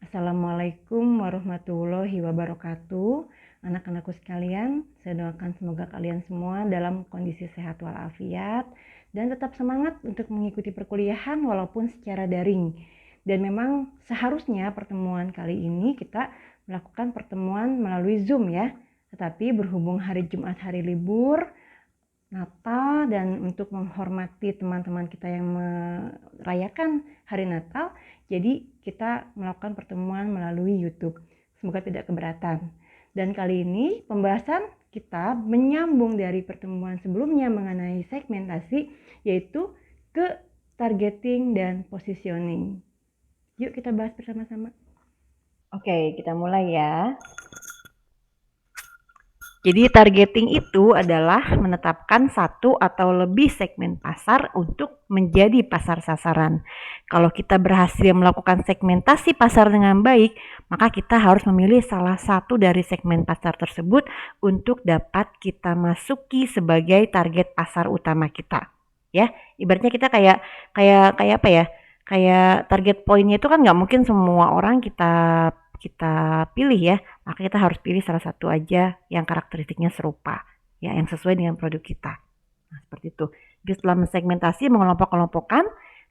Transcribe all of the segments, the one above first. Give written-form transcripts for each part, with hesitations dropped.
Assalamualaikum warahmatullahi wabarakatuh. Anak-anakku sekalian, saya doakan semoga kalian semua dalam kondisi sehat walafiat dan tetap semangat untuk mengikuti perkuliahan walaupun secara daring. Dan memang seharusnya pertemuan kali ini kita melakukan pertemuan melalui Zoom ya. Tetapi berhubung hari Jumat hari libur, Natal, dan untuk menghormati teman-teman kita yang merayakan hari Natal, jadi kita melakukan pertemuan melalui YouTube. Semoga tidak keberatan. Dan kali ini pembahasan kita menyambung dari pertemuan sebelumnya mengenai segmentasi, yaitu ke targeting dan positioning. Yuk kita bahas bersama-sama. Oke, kita mulai ya. Jadi targeting itu adalah menetapkan satu atau lebih segmen pasar untuk menjadi pasar sasaran. Kalau kita berhasil melakukan segmentasi pasar dengan baik, maka kita harus memilih salah satu dari segmen pasar tersebut untuk dapat kita masuki sebagai target pasar utama kita. Ya, ibaratnya kita kayak apa ya? Kayak target poinnya itu kan nggak mungkin semua orang kita pilih ya, maka kita harus pilih salah satu aja yang karakteristiknya serupa, ya, yang sesuai dengan produk kita. Nah, seperti itu. Jadi setelah mensegmentasi, mengelompok-kelompokkan,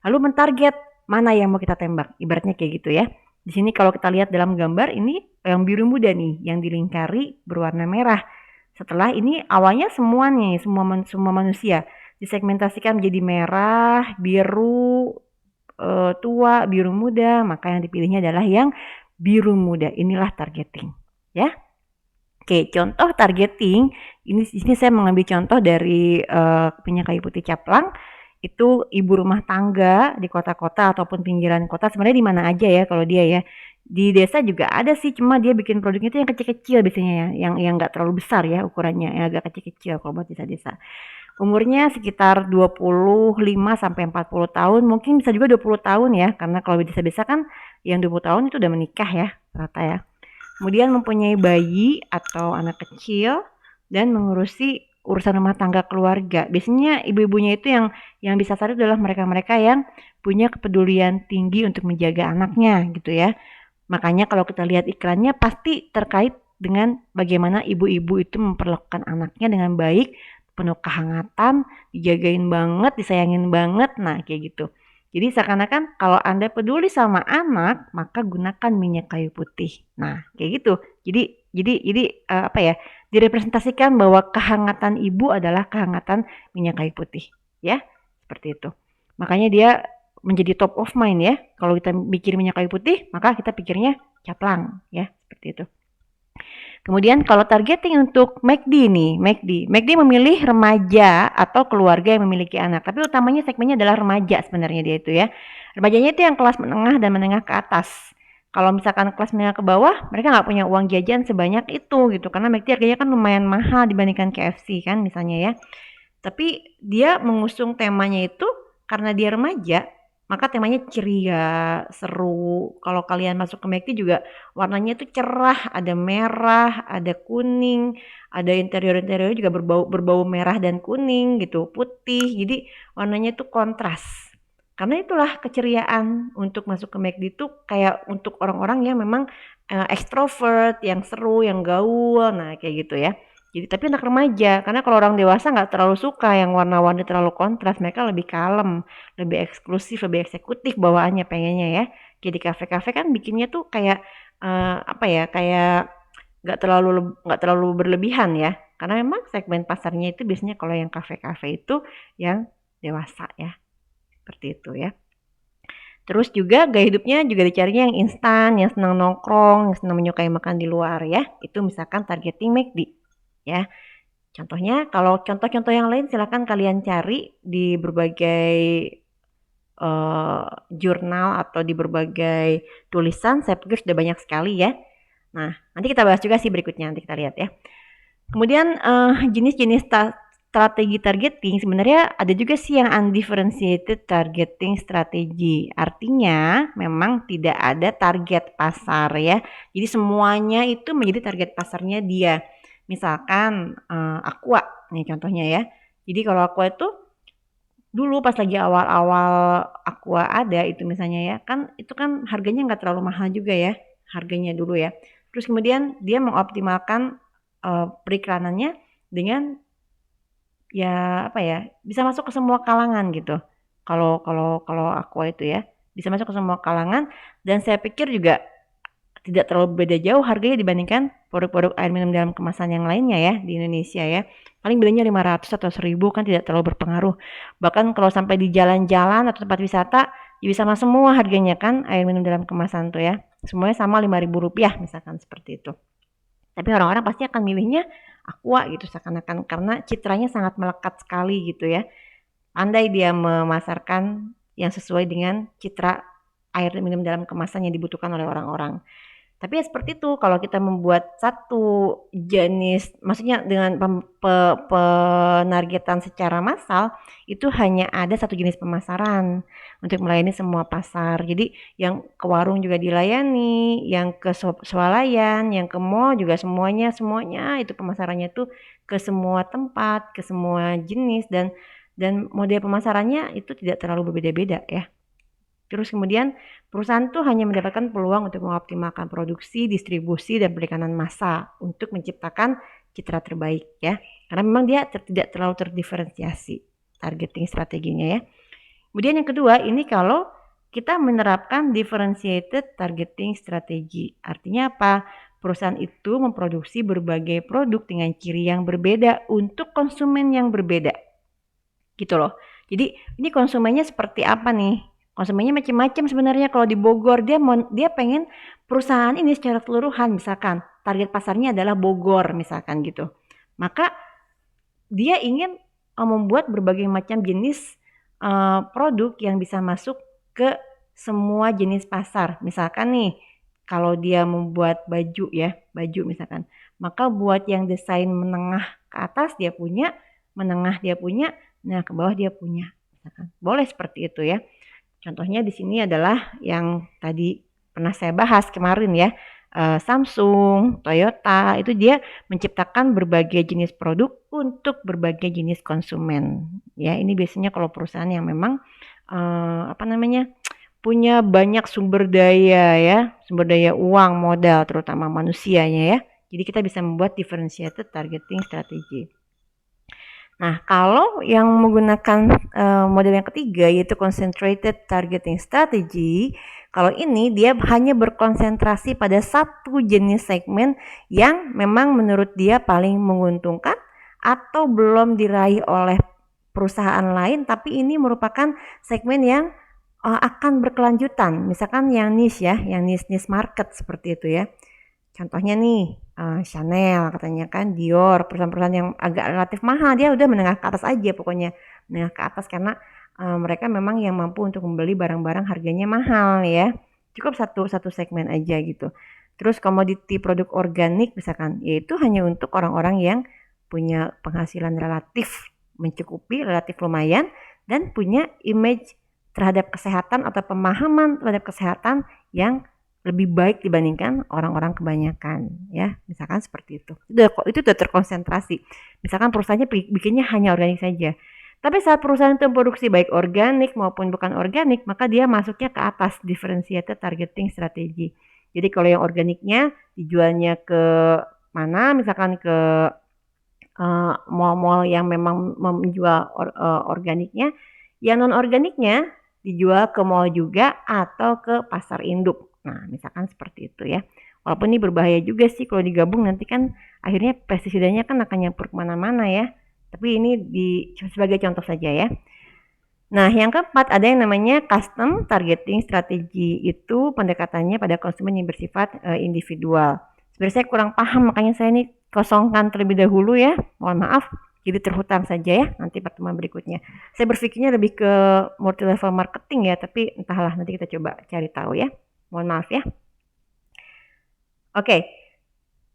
lalu mentarget mana yang mau kita tembak. Ibaratnya kayak gitu ya. Di sini kalau kita lihat dalam gambar ini yang biru muda nih, yang dilingkari berwarna merah. Setelah ini awalnya semua nih, semua manusia disegmentasikan menjadi merah, biru, tua, biru muda, maka yang dipilihnya adalah yang biru muda. Inilah targeting, ya. Oke, contoh targeting ini di sini saya mengambil contoh dari Minyak Kayu Putih Caplang. Itu ibu rumah tangga di kota-kota ataupun pinggiran kota, sebenarnya di mana aja ya kalau dia ya. Di desa juga ada sih, cuma dia bikin produknya itu yang kecil-kecil biasanya ya, yang nggak terlalu besar ya ukurannya, yang agak kecil-kecil kalau buat desa-desa. Umurnya sekitar 25 sampai 40 tahun, mungkin bisa juga 20 tahun ya, karena kalau desa-desa kan yang 20 tahun itu udah menikah ya, rata ya. Kemudian mempunyai bayi atau anak kecil dan mengurusi urusan rumah tangga keluarga. Biasanya ibu-ibunya itu yang disasar itu adalah mereka-mereka yang punya kepedulian tinggi untuk menjaga anaknya gitu ya. Makanya kalau kita lihat iklannya pasti terkait dengan bagaimana ibu-ibu itu memperlakukan anaknya dengan baik, penuh kehangatan, dijagain banget, disayangin banget, nah kayak gitu. Jadi seakan-akan kalau Anda peduli sama anak, maka gunakan minyak kayu putih. Nah, kayak gitu. Jadi apa ya? Direpresentasikan bahwa kehangatan ibu adalah kehangatan minyak kayu putih, ya. Seperti itu. Makanya dia menjadi top of mind ya. Kalau kita mikir minyak kayu putih, maka kita pikirnya Caplang, ya. Seperti itu. Kemudian kalau targeting untuk McD nih, McD memilih remaja atau keluarga yang memiliki anak. Tapi utamanya segmennya adalah remaja sebenarnya dia itu ya. Remajanya itu yang kelas menengah dan menengah ke atas. Kalau misalkan kelas menengah ke bawah, mereka nggak punya uang jajan sebanyak itu gitu. Karena McD harganya kan lumayan mahal dibandingkan KFC kan misalnya ya. Tapi dia mengusung temanya itu karena dia remaja, maka temanya ceria, seru. Kalau kalian masuk ke McD juga warnanya itu cerah, ada merah, ada kuning, ada interior-interior juga berbau merah dan kuning gitu, putih. Jadi warnanya itu kontras. Karena itulah keceriaan untuk masuk ke McD itu kayak untuk orang-orang yang memang ekstrovert, yang seru, yang gaul, nah kayak gitu ya. Jadi tapi anak remaja, karena kalau orang dewasa nggak terlalu suka yang warna-warni terlalu kontras, mereka lebih kalem, lebih eksklusif, lebih eksekutif bawaannya pengennya ya. Jadi kafe-kafe kan bikinnya tuh kayak apa ya, kayak nggak terlalu berlebihan ya. Karena memang segmen pasarnya itu biasanya kalau yang kafe-kafe itu yang dewasa ya. Seperti itu ya. Terus juga gaya hidupnya juga dicarinya yang instan, yang senang nongkrong, yang senang menyukai makan di luar ya. Itu misalkan targeting McD ya. Contohnya, kalau contoh-contoh yang lain silakan kalian cari di berbagai jurnal atau di berbagai tulisan. Saya pikir sudah banyak sekali ya. Nah, nanti kita bahas juga sih berikutnya, nanti kita lihat ya. Kemudian jenis-jenis strategi targeting sebenarnya ada juga sih yang undifferentiated targeting strategi. Artinya memang tidak ada target pasar ya. Jadi semuanya itu menjadi target pasarnya dia. Misalkan Aqua nih contohnya ya. Jadi kalau Aqua itu dulu pas lagi awal-awal Aqua ada itu misalnya ya, kan itu kan harganya nggak terlalu mahal juga ya. harganya dulu ya. Terus kemudian dia mengoptimalkan periklanannya dengan ya apa ya, bisa masuk ke semua kalangan gitu. Kalau Aqua itu ya, bisa masuk ke semua kalangan dan saya pikir juga tidak terlalu beda jauh harganya dibandingkan produk-produk air minum dalam kemasan yang lainnya ya di Indonesia ya. Paling bedanya 500 atau 1000 kan tidak terlalu berpengaruh. Bahkan kalau sampai di jalan-jalan atau tempat wisata ya bisa sama semua harganya kan air minum dalam kemasan tuh ya. Semuanya sama Rp5.000 misalkan seperti itu. Tapi orang-orang pasti akan milihnya Aqua gitu seakan-akan karena citranya sangat melekat sekali gitu ya. Pandai dia memasarkan yang sesuai dengan citra air minum dalam kemasan yang dibutuhkan oleh orang-orang. Tapi ya seperti itu, kalau kita membuat satu jenis, maksudnya dengan penargetan secara massal, itu hanya ada satu jenis pemasaran untuk melayani semua pasar. Jadi yang ke warung juga dilayani, yang ke swalayan, yang ke mall juga semuanya itu pemasarannya tuh ke semua tempat, ke semua jenis dan model pemasarannya itu tidak terlalu berbeda-beda ya. Terus kemudian perusahaan tuh hanya mendapatkan peluang untuk mengoptimalkan produksi, distribusi, dan perikanan massa untuk menciptakan citra terbaik ya. Karena memang dia tidak terlalu terdiferensiasi targeting strateginya ya. Kemudian yang kedua ini kalau kita menerapkan differentiated targeting strategi. Artinya apa? Perusahaan itu memproduksi berbagai produk dengan ciri yang berbeda untuk konsumen yang berbeda. Gitu loh. Jadi ini konsumennya seperti apa nih? Konsumennya macam-macam sebenarnya. Kalau di Bogor dia pengen perusahaan ini secara keseluruhan, misalkan target pasarnya adalah Bogor misalkan gitu. Maka dia ingin membuat berbagai macam jenis produk yang bisa masuk ke semua jenis pasar. Misalkan nih kalau dia membuat baju ya, baju misalkan, maka buat yang desain menengah ke atas dia punya, menengah dia punya, nah ke bawah dia punya. Misalkan. Boleh seperti itu ya. Contohnya di sini adalah yang tadi pernah saya bahas kemarin ya, Samsung, Toyota, itu dia menciptakan berbagai jenis produk untuk berbagai jenis konsumen. Ya, ini biasanya kalau perusahaan yang memang punya banyak sumber daya ya, sumber daya uang, modal, terutama manusianya ya. Jadi kita bisa membuat differentiated targeting strategi. Nah, kalau yang menggunakan model yang ketiga yaitu concentrated targeting strategy, kalau ini dia hanya berkonsentrasi pada satu jenis segmen yang memang menurut dia paling menguntungkan atau belum diraih oleh perusahaan lain, tapi ini merupakan segmen yang akan berkelanjutan. Misalkan yang niche ya, yang niche market seperti itu ya. Contohnya nih, Chanel katanya kan, Dior, perusahaan-perusahaan yang agak relatif mahal, dia udah menengah ke atas aja pokoknya, menengah ke atas karena mereka memang yang mampu untuk membeli barang-barang harganya mahal ya. Cukup satu segmen aja gitu. Terus komoditi produk organik misalkan, yaitu hanya untuk orang-orang yang punya penghasilan relatif mencukupi, relatif lumayan, dan punya image terhadap kesehatan atau pemahaman terhadap kesehatan yang lebih baik dibandingkan orang-orang kebanyakan ya, misalkan seperti itu. Itu udah terkonsentrasi. Misalkan perusahaannya bikinnya hanya organik saja. Tapi saat perusahaan itu produksi baik organik maupun bukan organik, maka dia masuknya ke atas differentiated targeting strategi. Jadi kalau yang organiknya dijualnya ke mana, misalkan ke mall-mall yang memang menjual organiknya, yang non organiknya dijual ke mall juga atau ke pasar induk. Nah, misalkan seperti itu ya. Walaupun ini berbahaya juga sih kalau digabung, nanti kan akhirnya pestisidanya kan akan nyampur kemana-mana ya. Tapi ini sebagai contoh saja ya. Nah, yang keempat ada yang namanya custom targeting strategi. Itu pendekatannya pada konsumen yang bersifat individual. Sebenarnya saya kurang paham, makanya saya ini kosongkan terlebih dahulu ya. Mohon maaf. Jadi terhutang saja ya nanti pertemuan berikutnya. Saya berpikirnya lebih ke multi level marketing ya, tapi entahlah, nanti kita coba cari tahu ya. Mohon maaf ya. Oke,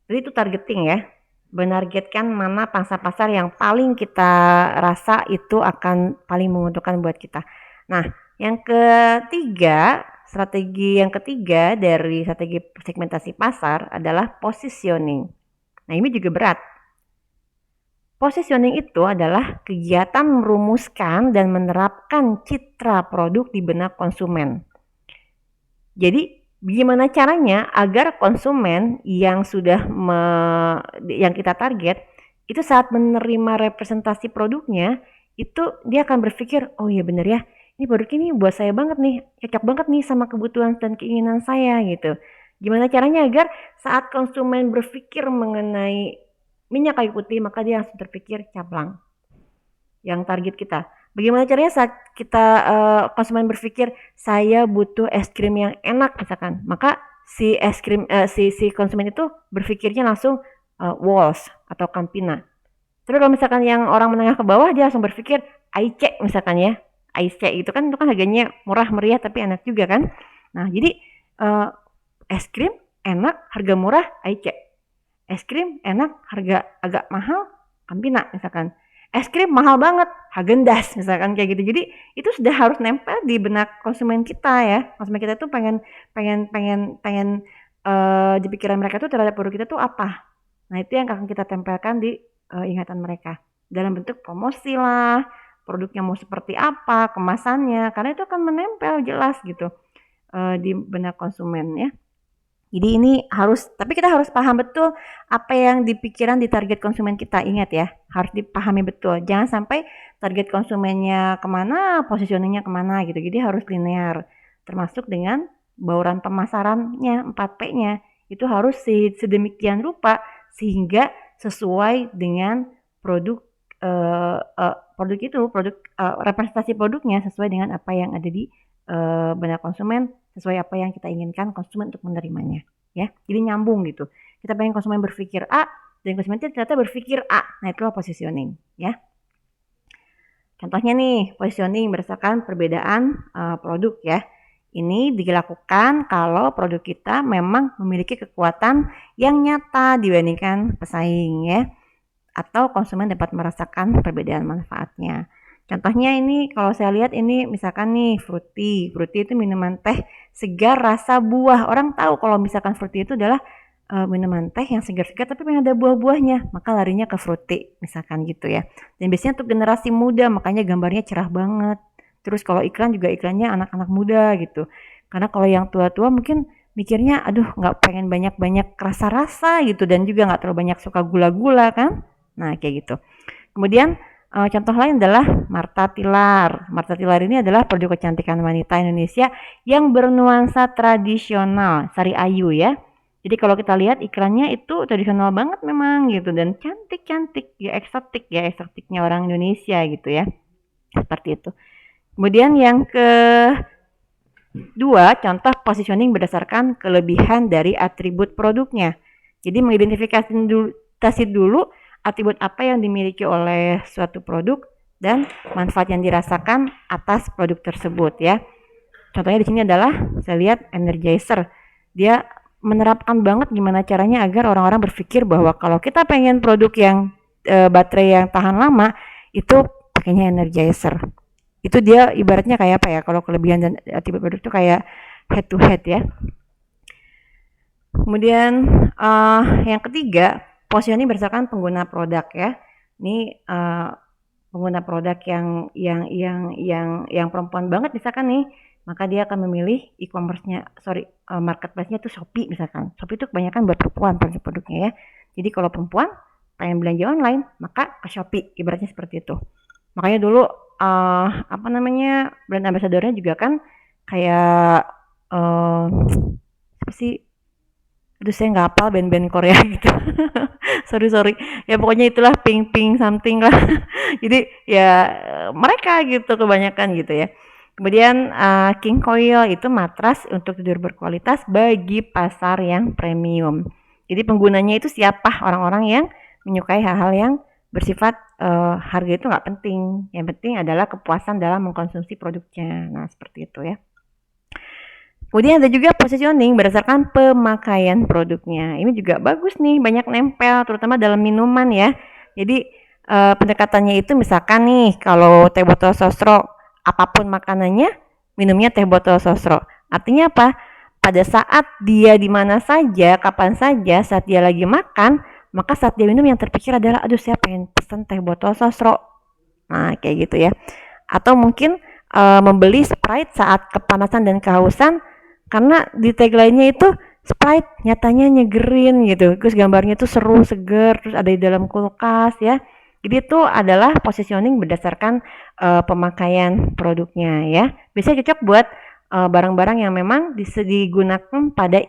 jadi itu targeting ya. Menargetkan mana pasar-pasar yang paling kita rasa itu akan paling menguntungkan buat kita. Nah, yang ketiga, strategi yang ketiga dari strategi segmentasi pasar adalah positioning. Nah, ini juga berat. Positioning itu adalah kegiatan merumuskan dan menerapkan citra produk di benak konsumen. Jadi Gimana caranya agar konsumen yang yang kita target itu saat menerima representasi produknya itu dia akan berpikir, oh iya bener ya, ini produk ini buat saya banget nih, cocok banget nih sama kebutuhan dan keinginan saya gitu. Gimana caranya agar saat konsumen berpikir mengenai minyak kayu putih maka dia langsung terpikir Caplang yang target kita. Bagaimana caranya saat kita konsumen berpikir saya butuh es krim yang enak misalkan, maka si es krim si konsumen itu berpikirnya langsung Walls atau Campina. Tapi kalau misalkan yang orang menengah ke bawah dia langsung berpikir Aice misalkan ya. Aice itu kan harganya murah meriah tapi enak juga kan. Nah, jadi uh, es krim enak, harga murah Aice. Es krim enak, harga agak mahal Campina misalkan. Es krim mahal banget, Häagen-Dazs misalkan kayak gitu. Jadi itu sudah harus nempel di benak konsumen kita ya. Konsumen kita tuh pengen pengen pengen pengen di pikiran mereka tuh terhadap produk kita tuh apa. Nah, itu yang akan kita tempelkan di ingatan mereka. Dalam bentuk promosi lah, produknya mau seperti apa, kemasannya, karena itu akan menempel jelas gitu di benak konsumen ya. Jadi ini tapi kita harus paham betul apa yang dipikiran di target konsumen kita. Ingat ya, harus dipahami betul. Jangan sampai target konsumennya kemana, positioningnya kemana gitu. Jadi harus linear. Termasuk dengan bauran pemasarannya, 4P-nya. Itu harus sedemikian rupa sehingga sesuai dengan produk representasi produknya sesuai dengan apa yang ada di benak konsumen, sesuai apa yang kita inginkan konsumen untuk menerimanya ya. Jadi nyambung gitu. Kita pengen konsumen berpikir A dan konsumen ternyata berpikir A. Nah, itulah positioning ya. Contohnya nih, positioning berdasarkan perbedaan produk ya. Ini dilakukan kalau produk kita memang memiliki kekuatan yang nyata dibandingkan pesaing ya. Atau konsumen dapat merasakan perbedaan manfaatnya. Contohnya ini kalau saya lihat ini misalkan nih fruity. Fruity itu minuman teh segar rasa buah. Orang tahu kalau misalkan fruity itu adalah minuman teh yang segar-segar tapi pengen ada buah-buahnya. Maka larinya ke fruity misalkan gitu ya. Dan biasanya untuk generasi muda makanya gambarnya cerah banget. Terus kalau iklan juga iklannya anak-anak muda gitu. Karena kalau yang tua-tua mungkin mikirnya aduh nggak pengen banyak-banyak rasa-rasa gitu. Dan juga nggak terlalu banyak suka gula-gula kan. Nah kayak gitu. Kemudian contoh lain adalah Martha Tilar. Martha Tilar ini adalah produk kecantikan wanita Indonesia yang bernuansa tradisional, Sari Ayu ya. Jadi kalau kita lihat iklannya itu tradisional banget memang gitu dan cantik-cantik ya, eksotiknya orang Indonesia gitu ya. Seperti itu. Kemudian yang kedua, contoh positioning berdasarkan kelebihan dari atribut produknya. Jadi mengidentifikasi dulu atribut apa yang dimiliki oleh suatu produk dan manfaat yang dirasakan atas produk tersebut ya. Contohnya di sini adalah saya lihat Energizer. Dia menerapkan banget gimana caranya agar orang-orang berpikir bahwa kalau kita pengen produk yang baterai yang tahan lama itu pakainya Energizer. Itu dia ibaratnya kayak apa ya? Kalau kelebihan dan atribut produk itu kayak head to head ya. Kemudian yang ketiga, positioning berdasarkan pengguna produk ya. Ini pengguna produk yang perempuan banget misalkan nih, maka dia akan memilih e-commerce-nya, marketplace-nya itu Shopee misalkan. Shopee itu kebanyakan buat perempuan produknya ya. Jadi kalau perempuan pengen belanja online, maka ke Shopee, ibaratnya seperti itu. Makanya dulu brand ambassador-nya juga kan kayak apa sih? Aduh saya nggak hafal band-band Korea gitu. sorry ya pokoknya itulah pink something lah. Jadi ya mereka gitu kebanyakan gitu ya. Kemudian King Coil itu matras untuk tidur berkualitas bagi pasar yang premium. Jadi penggunanya itu siapa? Orang-orang yang menyukai hal-hal yang bersifat harga itu nggak penting. Yang penting adalah kepuasan dalam mengkonsumsi produknya. Nah seperti itu ya. Kemudian ada juga positioning berdasarkan pemakaian produknya. Ini juga bagus nih, banyak nempel, terutama dalam minuman ya. Jadi pendekatannya itu misalkan nih, kalau teh botol sosro, apapun makanannya, minumnya teh botol sosro. Artinya apa? Pada saat dia di mana saja, kapan saja, saat dia lagi makan, maka saat dia minum yang terpikir adalah, aduh saya pengen pesen teh botol sosro. Nah kayak gitu ya. Atau mungkin membeli Sprite saat kepanasan dan kehausan, Karena di tagline-nya itu Sprite nyatanya nyegerin gitu, terus gambarnya tuh seru, seger, terus ada di dalam kulkas ya. Jadi itu adalah positioning berdasarkan pemakaian produknya ya. Biasanya cocok buat barang-barang yang memang digunakan pada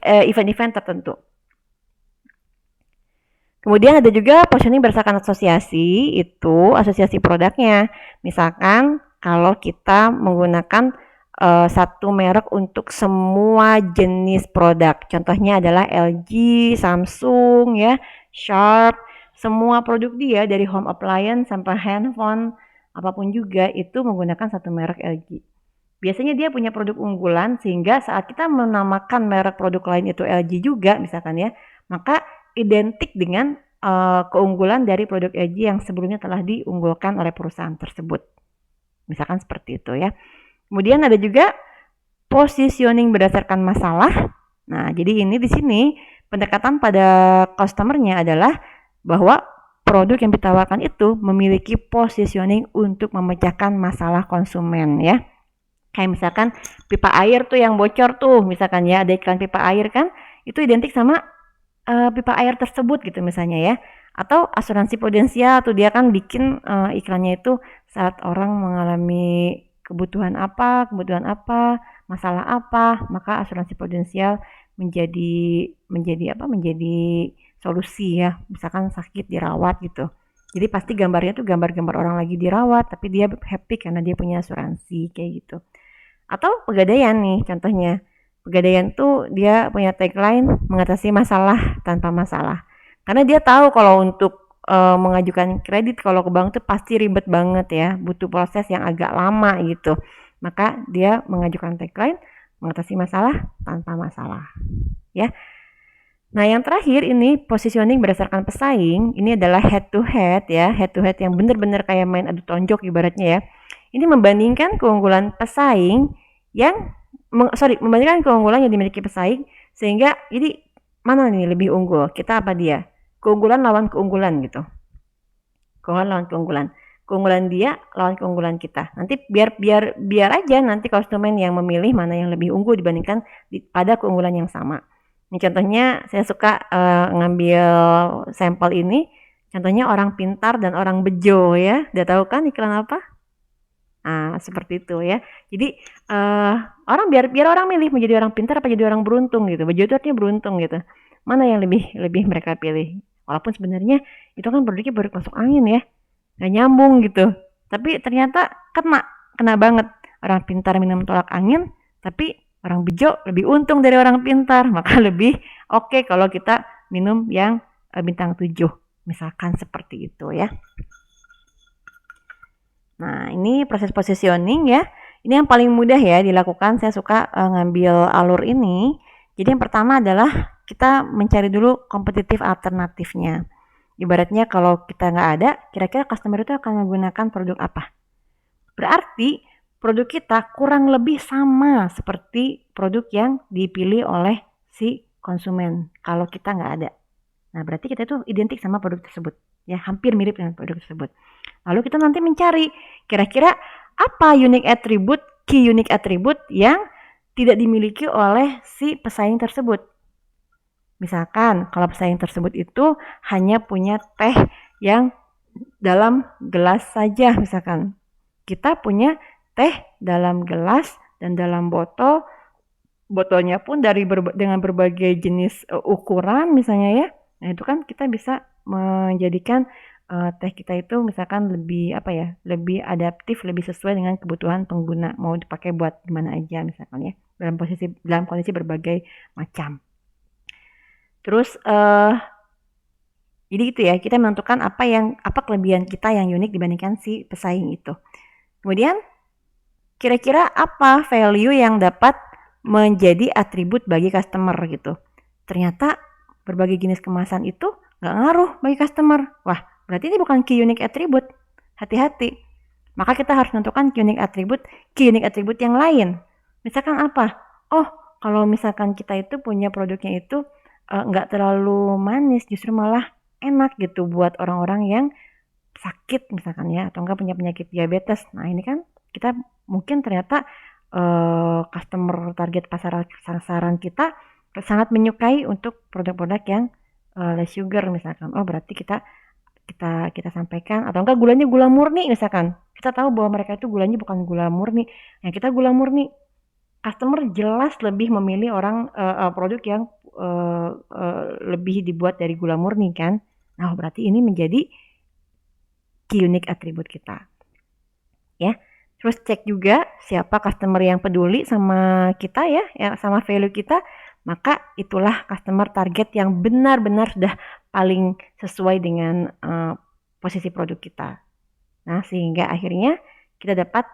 event-event tertentu. Kemudian ada juga positioning berdasarkan asosiasi, itu asosiasi produknya. Misalkan kalau kita menggunakan satu merek untuk semua jenis produk. Contohnya adalah LG, Samsung ya, Sharp, semua produk dia dari home appliance sampai handphone, apapun juga itu menggunakan satu merek LG. Biasanya dia punya produk unggulan sehingga saat kita menamakan merek produk lain itu LG juga misalkan ya, maka identik dengan keunggulan dari produk LG yang sebelumnya telah diunggulkan oleh perusahaan tersebut. Misalkan seperti itu ya. Kemudian ada juga positioning berdasarkan masalah. Nah, jadi ini di sini pendekatan pada customernya adalah bahwa produk yang ditawarkan itu memiliki positioning untuk memecahkan masalah konsumen ya. Kayak misalkan pipa air tuh yang bocor tuh, misalkan ya ada iklan pipa air kan, itu identik sama pipa air tersebut gitu misalnya ya. Atau asuransi prudensial tuh dia kan bikin iklannya itu saat orang mengalami kebutuhan apa, masalah apa, maka asuransi prudensial menjadi solusi ya. Misalkan sakit dirawat gitu. Jadi pasti gambarnya tuh gambar-gambar orang lagi dirawat, tapi dia happy karena dia punya asuransi kayak gitu. Atau Pegadaian nih contohnya. Pegadaian tuh dia punya tagline mengatasi masalah tanpa masalah. Karena dia tahu kalau untuk mengajukan kredit kalau ke bank tuh pasti ribet banget ya, butuh proses yang agak lama gitu. Maka dia mengajukan tagline mengatasi masalah tanpa masalah. Ya. Nah, yang terakhir ini positioning berdasarkan pesaing, ini adalah head to head ya, head to head yang benar-benar kayak main adu tonjok ibaratnya ya. Ini membandingkan keunggulan pesaing yang membandingkan keunggulan yang dimiliki pesaing sehingga jadi mana nih lebih unggul? Kita apa dia? Keunggulan lawan keunggulan gitu. Keunggulan lawan keunggulan. Keunggulan dia lawan keunggulan kita. Nanti biar aja nanti konsumen yang memilih mana yang lebih unggul dibandingkan pada keunggulan yang sama. Ini contohnya saya suka ngambil sampel ini. Contohnya orang pintar dan orang bejo ya. Udah tahu kan iklan apa? Nah, seperti itu ya. Jadi orang biar orang milih menjadi orang pintar apa jadi orang beruntung gitu. Bejo itu artinya beruntung gitu. Mana yang lebih mereka pilih? Walaupun sebenarnya itu kan produknya baru masuk angin ya. Nggak nyambung gitu. Tapi ternyata kena banget. Orang pintar minum tolak angin, tapi orang bejo lebih untung dari orang pintar. Maka lebih oke kalau kita minum yang bintang 7. Misalkan seperti itu ya. Nah, ini proses positioning ya. Ini yang paling mudah ya dilakukan. Saya suka ngambil alur ini. Jadi yang pertama adalah kita mencari dulu kompetitif alternatifnya. Ibaratnya kalau kita nggak ada, kira-kira customer itu akan menggunakan produk apa? Berarti produk kita kurang lebih sama seperti produk yang dipilih oleh si konsumen kalau kita nggak ada. Nah, berarti kita itu identik sama produk tersebut. Ya, hampir mirip dengan produk tersebut. Lalu kita nanti mencari kira-kira apa key unique attribute yang tidak dimiliki oleh si pesaing tersebut. Misalkan kalau pesaing tersebut itu hanya punya teh yang dalam gelas saja misalkan. Kita punya teh dalam gelas dan dalam botol. Botolnya pun dengan berbagai jenis ukuran misalnya ya. Nah, itu kan kita bisa menjadikan teh kita itu misalkan lebih adaptif, lebih sesuai dengan kebutuhan pengguna, mau dipakai buat gimana aja misalkan ya, dalam kondisi berbagai macam. Terus jadi gitu ya, kita menentukan apa kelebihan kita yang unik dibandingkan si pesaing itu. Kemudian kira-kira apa value yang dapat menjadi atribut bagi customer gitu. Ternyata berbagai jenis kemasan itu nggak ngaruh bagi customer. Wah, berarti ini bukan key unique attribute. Hati-hati. Maka kita harus menentukan key unique attribute yang lain. Misalkan apa? Oh, kalau misalkan kita itu punya produknya itu nggak terlalu manis, justru malah enak gitu buat orang-orang yang sakit misalkan ya, atau enggak punya penyakit diabetes. Nah, ini kan kita mungkin ternyata customer target pasar sasaran kita sangat menyukai untuk produk-produk yang less sugar misalkan. Oh, berarti kita sampaikan, atau enggak gulanya gula murni misalkan. Kita tahu bahwa mereka itu gulanya bukan gula murni. Yang kita gula murni. Customer jelas lebih memilih produk yang lebih dibuat dari gula murni kan. Nah, berarti ini menjadi key unique atribut kita. Ya. Terus cek juga siapa customer yang peduli sama kita ya sama value kita, maka itulah customer target yang benar-benar sudah paling sesuai dengan posisi produk kita. Nah, sehingga akhirnya kita dapat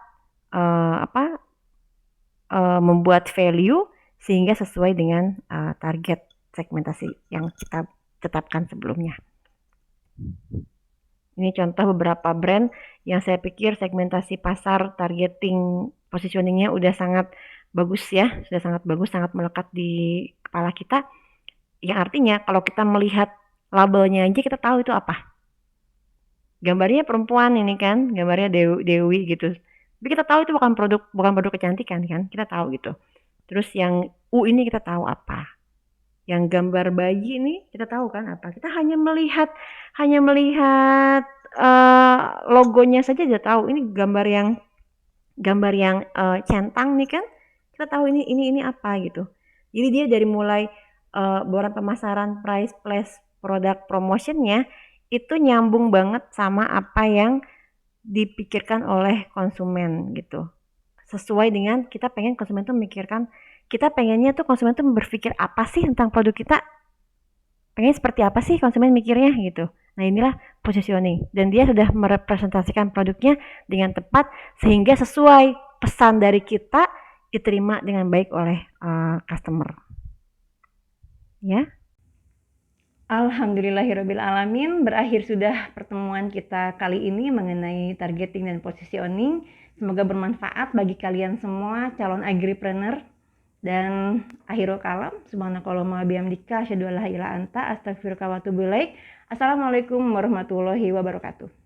membuat value sehingga sesuai dengan target segmentasi yang kita tetapkan sebelumnya. Ini contoh beberapa brand yang saya pikir segmentasi pasar, targeting, positioningnya udah sangat bagus ya, sudah sangat bagus, sangat melekat di kepala kita. Yang artinya kalau kita melihat labelnya aja kita tahu itu apa. Gambarnya perempuan ini kan, gambarnya Dewi gitu. Tapi kita tahu itu bukan produk kecantikan kan, kita tahu gitu. Terus yang U ini kita tahu apa. Yang gambar bayi ini kita tahu kan apa. Kita hanya melihat logonya saja sudah tahu ini gambar yang centang nih kan. Kita tahu ini apa gitu. Jadi dia dari mulai boran pemasaran, price, place, produk promotionnya itu nyambung banget sama apa yang dipikirkan oleh konsumen gitu. Sesuai dengan kita pengen konsumen tuh memikirkan, kita pengennya tuh konsumen tuh berpikir apa sih tentang produk kita, pengen seperti apa sih konsumen mikirnya gitu. Nah, inilah positioning, dan dia sudah merepresentasikan produknya dengan tepat sehingga sesuai pesan dari kita diterima dengan baik oleh customer ya. Alhamdulillahirabbil alamin, berakhir sudah pertemuan kita kali ini mengenai targeting dan positioning. Semoga bermanfaat bagi kalian semua calon agripreneur. Dan akhirul kalam, subhanakallahumma bihamdika asyhadu an la ilaha illa anta astaghfiruka wa atubu ilaik. Assalamualaikum warahmatullahi wabarakatuh.